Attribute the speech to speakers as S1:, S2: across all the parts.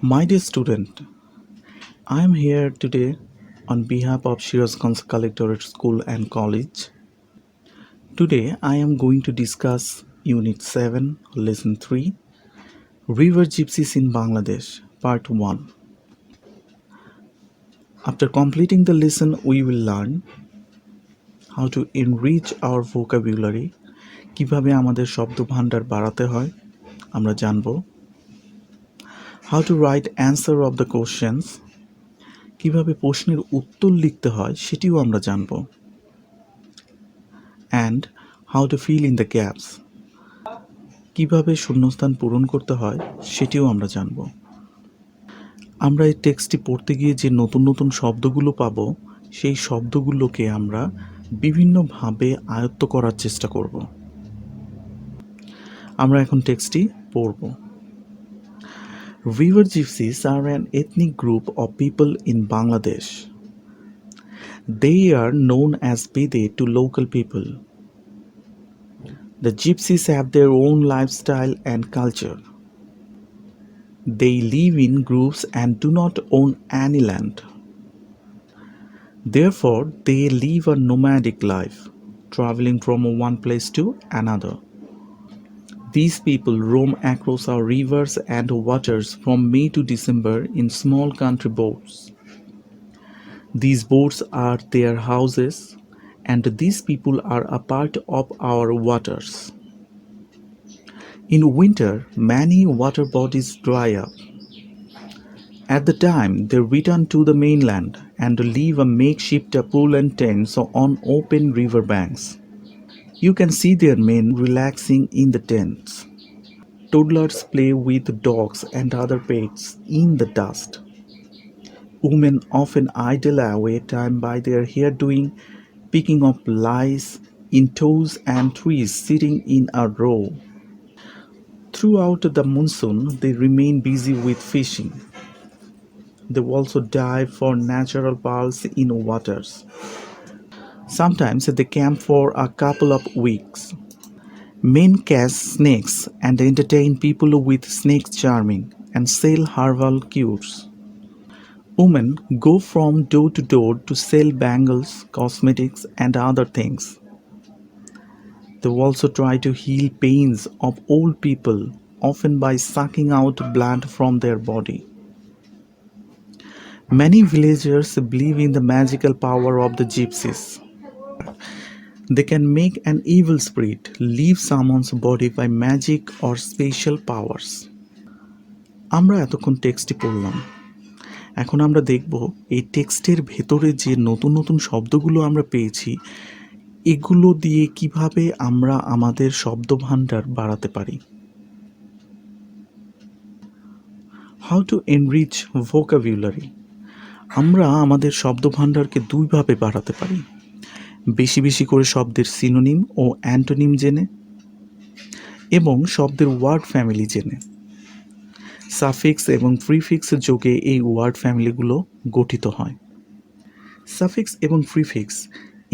S1: My dear student, I am here today on behalf of Shirazganj Collectorate School and College. Today I am going to discuss Unit 7, Lesson 3, River Gypsies in Bangladesh, Part 1. After completing the lesson, we will learn how to enrich our vocabulary, কিভাবে আমাদের শব্দ ভান্ডার বাড়াতে হয় আমরা জানব, how to write answer of the questions, কিভাবে প্রশ্নের উত্তর লিখতে হয় সেটিও আমরা জানব, and how to fill in the gaps, কিভাবে শূন্যস্থান পূরণ করতে হয় সেটিও আমরা জানব। আমরা এই টেক্সটটি পড়তে গিয়ে যে নতুন নতুন শব্দগুলো পাবো সেই শব্দগুলোকে আমরা বিভিন্নভাবে আয়ত্ত করার চেষ্টা করব। আমরা এখন টেক্সটটি পড়ব। River Gypsies are an ethnic group of people in Bangladesh. They are known as Bede to local people. The Gypsies have their own lifestyle and culture. They live in groups and do not own any land. Therefore, they live a nomadic life, traveling from one place to another. These people roam across our rivers and waters from May to December in small country boats. These boats are their houses, and these people are a part of our waters. In winter, many water bodies dry up. At the time, they return to the mainland and leave a makeshift pool and tents on open river banks. You can see their men relaxing in the tents. Toddlers play with dogs and other pets in the dust. Women often idle away time by their hair doing, picking up lice in toes and trees sitting in a row. Throughout the monsoon, they remain busy with fishing. They also dive for natural pearls in waters. Sometimes they camp for a couple of weeks. Men catch snakes and entertain people with snake charming and sell herbal cures. Women go from door to door to sell bangles, cosmetics, and other things. They also try to heal pains of old people, often by sucking out blood from their body. Many villagers believe in the magical power of the gypsies. They can make an evil spirit leave someone's body by magic or special powers. আমরা এতক্ষণ টেক্সটটি পড়লাম। এখন আমরা দেখব এই টেক্সটের ভেতরে যে নতুন নতুন শব্দগুলো আমরা পেয়েছি এগুলো দিয়ে কিভাবে আমরা আমাদের শব্দভান্ডার বাড়াতে পারি। How to enrich vocabulary. আমরা আমাদের শব্দভান্ডারকে দুইভাবে বাড়াতে পারি। বেশি বেশি করে শব্দের সিনোনিম ও অ্যান্টোনিম জেনে এবং শব্দের ওয়ার্ড ফ্যামিলি জেনে। সাফিক্স এবং প্রিফিক্স যোগে এই ওয়ার্ড ফ্যামিলিগুলো গঠিত হয়। সাফিক্স এবং প্রিফিক্স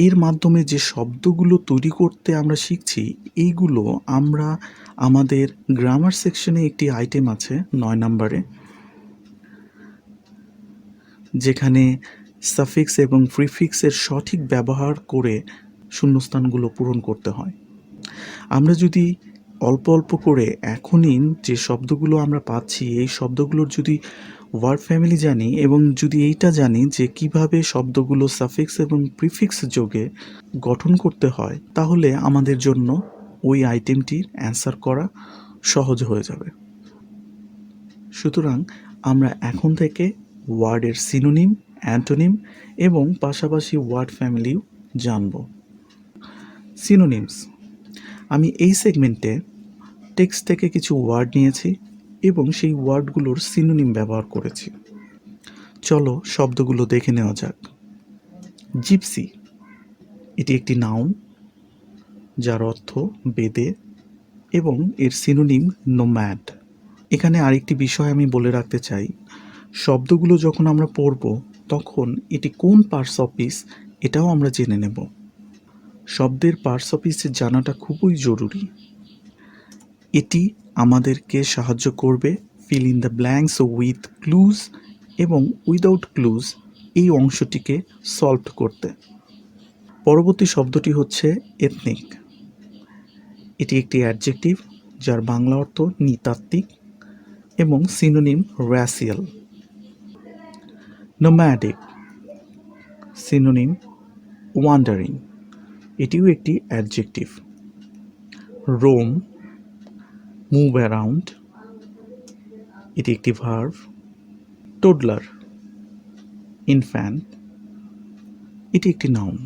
S1: এর মাধ্যমে যে শব্দগুলো তৈরি করতে আমরা শিখছি এইগুলো আমরা আমাদের গ্রামার সেকশনে একটি আইটেম আছে 9 নম্বরে, যেখানে সাফিক্স এবং প্রিফিক্সের সঠিক ব্যবহার করে শূন্যস্থানগুলো পূরণ করতে হয়। আমরা যদি অল্প অল্প করে এখনই যে শব্দগুলো আমরা পাচ্ছি এই শব্দগুলোর যদি ওয়ার্ড ফ্যামিলি জানি এবং যদি এইটা জানি যে কিভাবে শব্দগুলো সাফিক্স এবং প্রিফিক্স যোগে গঠন করতে হয় তাহলে আমাদের জন্য ওই আইটেমটির অ্যান্সার করা সহজ হয়ে যাবে। সুতরাং আমরা এখন থেকে ওয়ার্ডের সিনোনিম, অ্যান্টোনিম এবং পাশাপাশি ওয়ার্ড ফ্যামিলিও জানব। সিনোনিমস। আমি এই সেগমেন্টে টেক্সট থেকে কিছু ওয়ার্ড নিয়েছি এবং সেই ওয়ার্ডগুলোর সিনোনিম ব্যবহার করেছি। চলো শব্দগুলো দেখে নেওয়া যাক। জিপসি, এটি একটি নাউন যার অর্থ বেদে এবং এর সিনোনিম নোম্যাড। এখানে আরেকটি বিষয় আমি বলে রাখতে চাই, শব্দগুলো যখন আমরা পড়ব তখন এটি কোন পার্টস অফ স্পিচ এটাও আমরা জেনে নেব। শব্দের পার্টস অফ স্পিচ জানাটা খুবই জরুরি। এটি আমাদেরকে সাহায্য করবে fill in the blanks with clues এবং উইদাউট ক্লুজ এই অংশটিকে সলভ করতে। পরবর্তী শব্দটি হচ্ছে এথনিক। এটি একটি অ্যাডজেক্টিভ যার বাংলা অর্থ নৃতাত্ত্বিক এবং সিনোনিম র্যাসিয়াল। নোম্যাডিক সিনোনিম ওয়ান্ডারিং, এটিও একটি অ্যাডজেক্টিভ। রোম মুভ অ্যারাউন্ড, এটি একটি ভার্ব। টোডলার ইনফ্যান্ট, এটি একটি নাউন।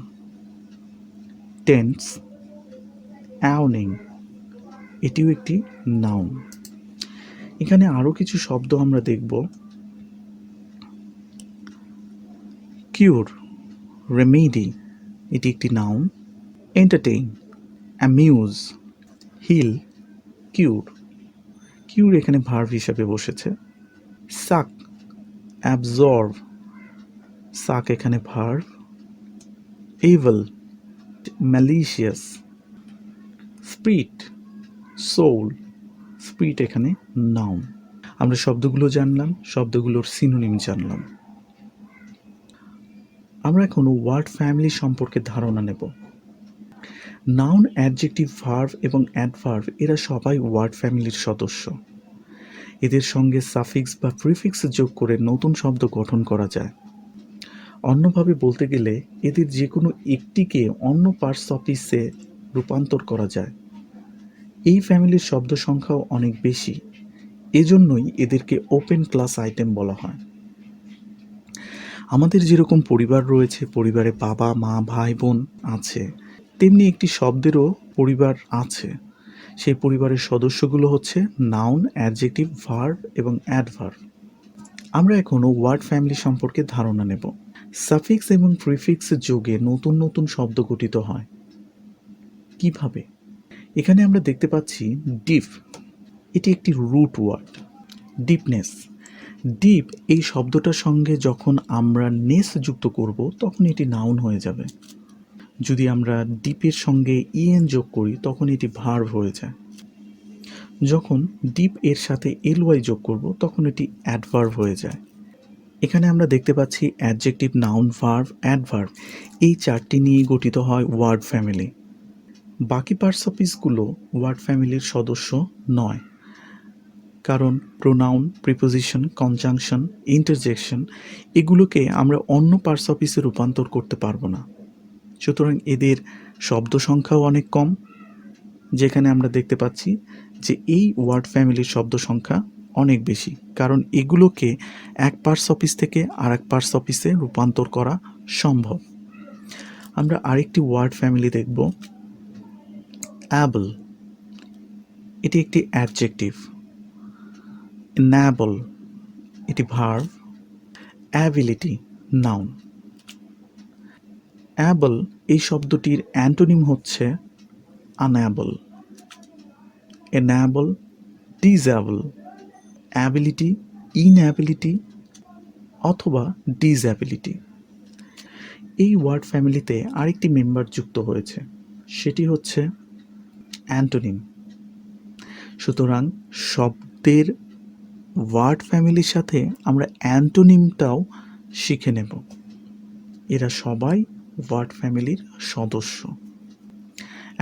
S1: টেন্স অ্যাওনিং, এটিও একটি নাউন। এখানে আরও কিছু শব্দ আমরা দেখব। কিউর রেমেডি, এটি একটি noun. Entertain amuse, heal cure, cure এখানে ভার্ব হিসাবে বসেছে। সাক অ্যাবজর্ভ, সাক এখানে verb. Evil malicious. Spirit soul, spirit এখানে নাউন। আমরা শব্দগুলো জানলাম, শব্দগুলোর সিনোনিম জানলাম। আমরা এখন ওয়ার্ড ফ্যামিলি সম্পর্কে ধারণা নেব। নাউন, অ্যাডজেক্টিভ, ভার্ব এবং অ্যাডভার্ব এরা সবাই ওয়ার্ড ফ্যামিলির সদস্য। এদের সঙ্গে সাফিক্স বা প্রিফিক্স যোগ করে নতুন শব্দ গঠন করা যায়। অন্যভাবে বলতে গেলে এদের যে কোনো একটিকে অন্য পার্টস অফিসে রূপান্তর করা যায়। এই ফ্যামিলির শব্দ সংখ্যাও অনেক বেশি, এজন্যই এদেরকে ওপেন ক্লাস আইটেম বলা হয়। আমাদের যেরকম পরিবার রয়েছে, পরিবারে বাবা মা ভাই বোন আছে, তেমনি একটি শব্দেরও পরিবার আছে। সেই পরিবারের সদস্যগুলো হচ্ছে নাউন, অ্যাডজেক্টিভ, ভার্ব এবং অ্যাডভার্ব। আমরা এখনও ওয়ার্ড ফ্যামিলি সম্পর্কে ধারণা নেব। সাফিক্স এবং প্রিফিক্স যোগে নতুন নতুন শব্দ গঠিত হয়। কিভাবে? এখানে আমরা দেখতে পাচ্ছি ডিপ, এটি একটি রুট ওয়ার্ড। ডিপনেস, ডিপ এই শব্দটার সঙ্গে যখন আমরা নেস যুক্ত করব তখন এটি নাউন হয়ে যাবে। যদি আমরা ডিপের সঙ্গে ইএন যোগ করি তখন এটি ভার্ব হয়ে যায়। যখন ডিপ এর সাথে এলওয়াই যোগ করব তখন এটি অ্যাডভার্ব হয়ে যায়। এখানে আমরা দেখতে পাচ্ছি অ্যাডজেক্টিভ, নাউন, ভার্ব, অ্যাডভার্ব এই চারটি নিয়ে গঠিত হয় ওয়ার্ড ফ্যামিলি। বাকি পার্টস অফ স্পিচগুলো ওয়ার্ড ফ্যামিলির সদস্য নয়, কারণ প্রোনাউন, প্রিপোজিশন, কনজাংশন, ইন্টারজেকশন এগুলোকে আমরা অন্য পার্টস অফ স্পিচে রূপান্তর করতে পারবো না। সুতরাং এদের শব্দ সংখ্যাও অনেক কম, যেখানে আমরা দেখতে পাচ্ছি যে এই ওয়ার্ড ফ্যামিলির শব্দ সংখ্যা অনেক বেশি, কারণ এগুলোকে এক পার্টস অফিস থেকে আর এক পার্টস অফিসে রূপান্তর করা সম্ভব। আমরা আরেকটি ওয়ার্ড ফ্যামিলি দেখব, অ্যাবল, এটি একটি অ্যাডজেক্টিভ। enable, এটি ভার্ব। Ability noun. অ্যাবল এই শব্দটির অ্যান্টোনিম হচ্ছে আনঅ্যাবল। enable, disable, অ্যাবিলিটি, ইনঅ্যাবিলিটি অথবা ডিসঅ্যাবিলিটি। এই ওয়ার্ড ফ্যামিলিতে আরেকটি মেম্বার যুক্ত হয়েছে, সেটি হচ্ছে অ্যান্টোনিম। সুতরাং শব্দের ওয়ার্ড ফ্যামিলির সাথে আমরা অ্যান্টোনিমটাও শিখে নেব। এরা সবাই ওয়ার্ড ফ্যামিলির সদস্য।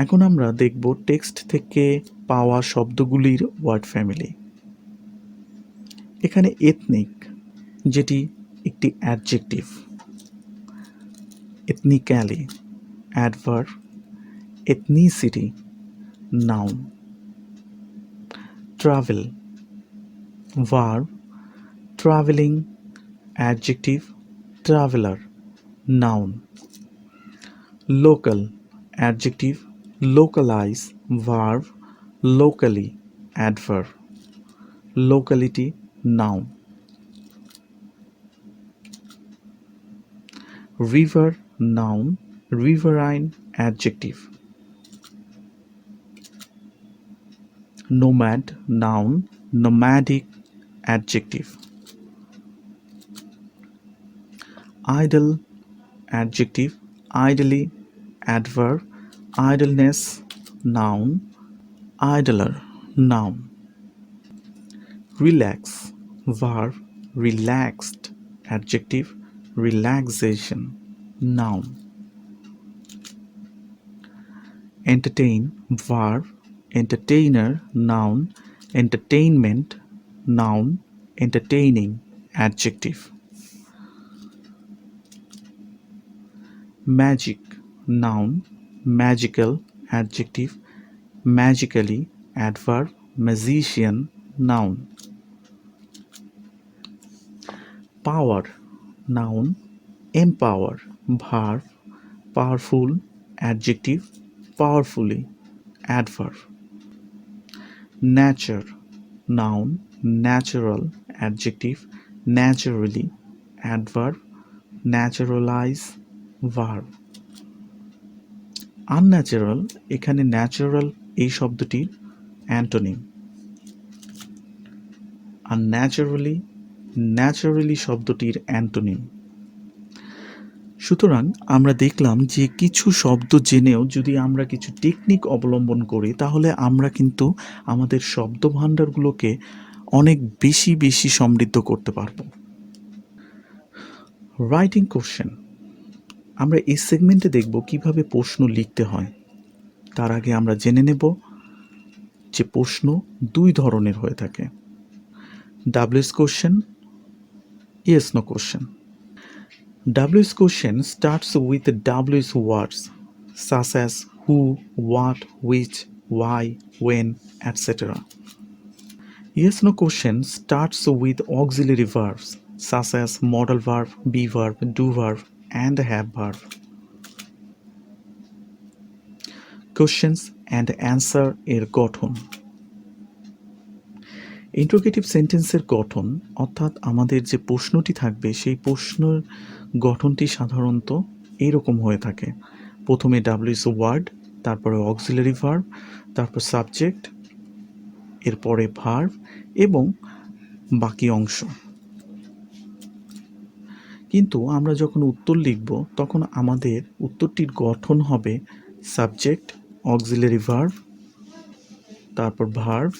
S1: এখন আমরা দেখব টেক্সট থেকে পাওয়া শব্দগুলির ওয়ার্ড ফ্যামিলি। এখানে এথনিক, যেটি একটি adjective. ethnically adverb, ethnicity noun. Travel verb, traveling adjective, traveler noun. Local adjective, localize verb, locally adverb, locality noun. River noun, riverine adjective. Nomad noun, nomadic adjective. Idle adjective, idly adverb, idleness noun, idler noun. Relax, verb, relaxed, adjective, relaxation, noun. Entertain, verb, entertainer, noun, entertainment, noun, entertaining, adjective. Magic, noun, magical, adjective, magically, adverb, magician, noun. Power, noun, empower, verb, powerful, adjective, powerfully, adverb. Nature, noun, natural, adjective, naturally, adverb, naturalize, verb. Unnatural, এখানে natural এই শব্দটির antonym. Unnaturally, naturally শব্দটির antonym. সুতরাং আমরা দেখলাম যে কিছু শব্দ জেনেও যদি আমরা কিছু টেকনিক অবলম্বন করি তাহলে আমরা কিন্তু আমাদের শব্দভাণ্ডারগুলোকে অনেক বেশি বেশি সমৃদ্ধ করতে পারব। রাইটিং কোশ্চেন, আমরা এই সেগমেন্টে দেখব কিভাবে প্রশ্ন লিখতে হয়। তার আগে আমরা জেনে নেব যে প্রশ্ন দুই ধরনের হয়ে থাকে, WS question, yes no question. WS question starts with WS words such as who, what, which, why, when, etc. Yes no question starts with auxiliary verbs such as modal verb, be verb, do verb, and have verb. Questions and answer এর গঠন। Interrogative সেন্টেন্সের গঠন অর্থাৎ আমাদের যে প্রশ্নটি থাকবে সেই প্রশ্নের গঠনটি সাধারণত এইরকম হয়ে থাকে। প্রথমে WS ওয়ার্ড, তারপরে অক্সিলারি ভার্ব, তারপর সাবজেক্ট, এরপরে ভার্ব এবং বাকি অংশ। কিন্তু আমরা যখন উত্তর লিখব তখন আমাদের উত্তরটির গঠন হবে সাবজেক্ট, অক্সিলারি ভার্ব, তারপর ভার্ব,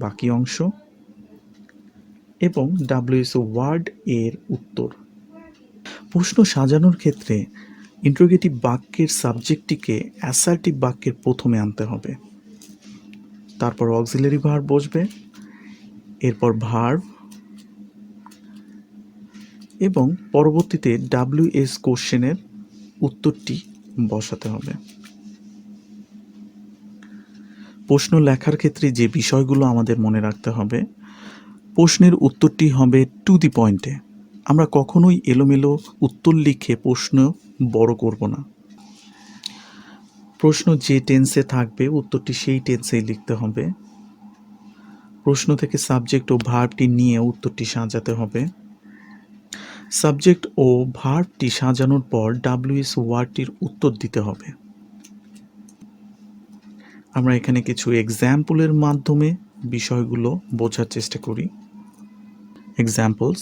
S1: বাকি অংশ এবং WS ওয়ার্ড এর উত্তর। প্রশ্ন সাজানোর ক্ষেত্রে ইন্টারোগেটিভ বাক্যের সাবজেক্টটিকে অ্যাসার্টিভ বাক্যের প্রথমে আনতে হবে, তারপর অক্সিলারি ভার্ব বসবে, এরপর ভার্ব এবং পরবর্তীতে WS কোশ্চেনের উত্তরটি বসাতে হবে। প্রশ্ন লেখার ক্ষেত্রে যে বিষয়গুলো আমাদের মনে রাখতে হবে, প্রশ্নের উত্তরটি হবে টু দি পয়েন্টে। আমরা কখনোই এলোমেলো উত্তর লিখে প্রশ্ন বড় করব না। প্রশ্ন যে টেন্সে থাকবে উত্তরটি সেই টেন্সেই লিখতে হবে। প্রশ্ন থেকে সাবজেক্ট ও ভার্বটি নিয়ে উত্তরটি সাজাতে হবে। সাবজেক্ট ও ভার্বটি সাজানোর পর WS ওয়ার্ডটির উত্তর দিতে হবে। আমরা এখানে কিছু এক্সাম্পলের মাধ্যমে বিষয়গুলো বোঝার চেষ্টা করি। Examples: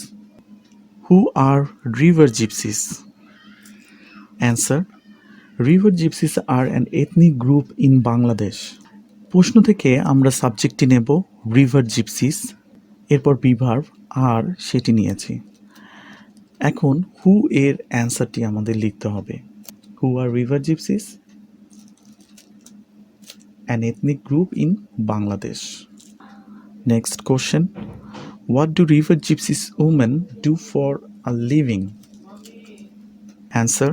S1: who are river gypsies? Answer: river gypsies are an ethnic group in Bangladesh. প্রশ্ন থেকে আমরা সাবজেক্টটি নেব রিভার জিপসিস, এরপর বিভার্ব আর সেটি নিয়েছি। এখন হু এর অ্যান্সারটি আমাদের লিখতে হবে। Who are river gypsies? An ethnic group in Bangladesh. Next question: what do river gypsies women do for a living? Answer: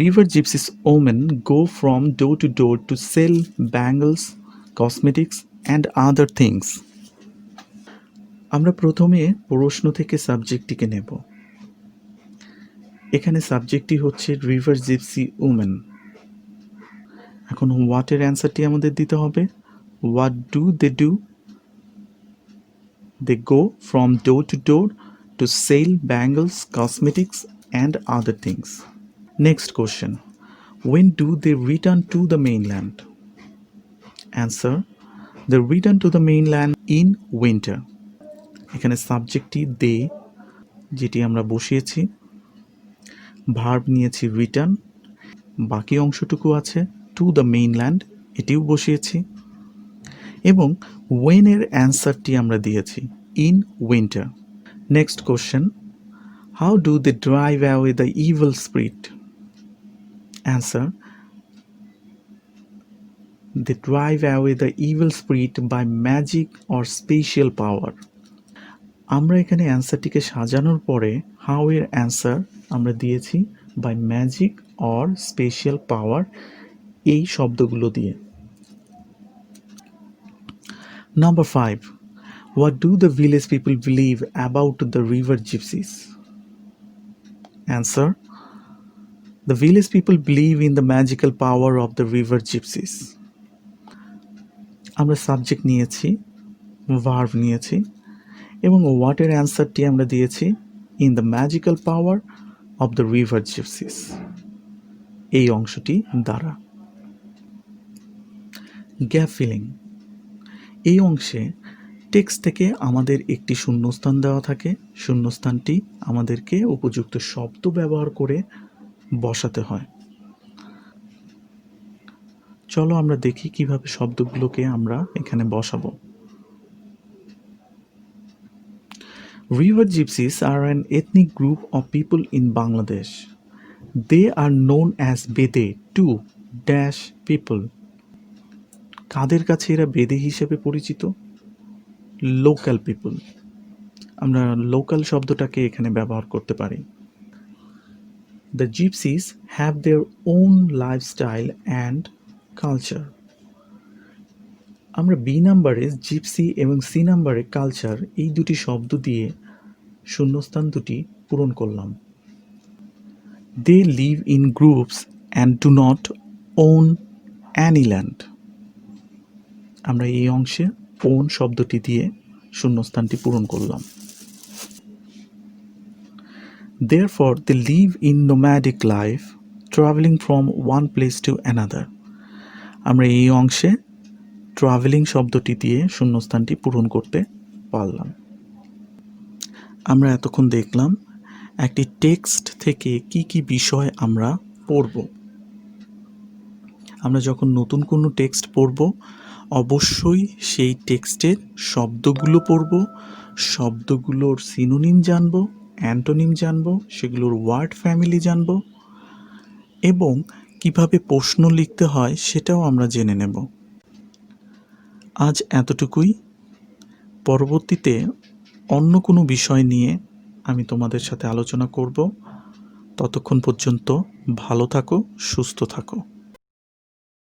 S1: River gypsies women go from door to door to sell bangles, cosmetics and other things. আমরা প্রথমে প্রশ্ন থেকে সাবজেক্টটিকে নেব। এখানে সাবজেক্টটি হচ্ছে river gypsy women. এখন হোয়াটের অ্যান্সারটি আমাদের দিতে হবে। What do they do? They go from door to door to sell bangles, cosmetics and other things. Next question: when do they return to the mainland? Answer: they return to the mainland in winter. এখানে সাবজেক্টটি দে, যেটি আমরা বসিয়েছি, verb নিয়েছি return, বাকি অংশটুকু আছে to the mainland, এটিও বসিয়েছি এবং when এর অ্যান্সারটি আমরা দিয়েছি in winter. Next question, how do they drive away the evil spirit? Answer, they drive away the evil spirit by magic or special power. আমরা এখানে অ্যান্সারটিকে সাজানোর পরে হাউ এর অ্যান্সার আমরা দিয়েছি by magic or special power এই শব্দগুলো দিয়ে। Number 5, what do the village people believe about the river gypsies? Answer, the village people believe in the magical power of the river gypsies. আমরা subject নিয়েছি, verb নিয়েছি এবং হোয়াটের অ্যান্সারটি আমরা দিয়েছি in the magical power of the river gypsies এই অংশটি দ্বারা। গ্যাপ ফিলিং, এই অংশে টেক্সট থেকে আমাদের একটি শূন্যস্থান দেওয়া থাকে, শূন্যস্থানটি আমাদেরকে উপযুক্ত শব্দ ব্যবহার করে বসাতে হয়। চলো আমরা দেখি কিভাবে শব্দগুলোকে আমরা এখানে বসাবো। River gypsies are an ethnic group of people in Bangladesh. They are known as Bede to dash people. কাদের কাছে এরা বেদে হিসেবে পরিচিত? Local people. আমরা লোকাল শব্দটাকে এখানে ব্যবহার করতে পারি। The gypsies have their own lifestyle and culture. আমরা বি নাম্বারে জিপসি এবং সি নাম্বারে কালচার এই দুটি শব্দ দিয়ে শূন্যস্থান দুটি পূরণ করলাম। They live in groups and do not own any land. আমরা এই অংশে ওন শব্দটি দিয়ে শূন্যস্থানটি পূরণ করলাম। Therefore, they live in nomadic life, traveling from one place to another. আমরা এই অংশে ট্রাভেলিং শব্দটি দিয়ে শূন্যস্থানটি পূরণ করতে পারলাম। আমরা এতক্ষণ দেখলাম একটি টেক্সট থেকে কি কি বিষয় আমরা পড়ব। আমরা যখন নতুন কোনো টেক্সট পড়ব অবশ্যই সেই টেক্সটের শব্দগুলো পড়ব, শব্দগুলোর সিনোনিম জানব, অ্যান্টোনিম জানব, সেগুলোর ওয়ার্ড ফ্যামিলি জানব এবং কিভাবে প্রশ্ন লিখতে হয় সেটাও আমরা জেনে নেব। আজ এতটুকুই। পরবর্তীতে অন্য কোনো বিষয় নিয়ে আমি তোমাদের সাথে আলোচনা করব। ততক্ষণ পর্যন্ত ভালো থাকো, সুস্থ থাকো।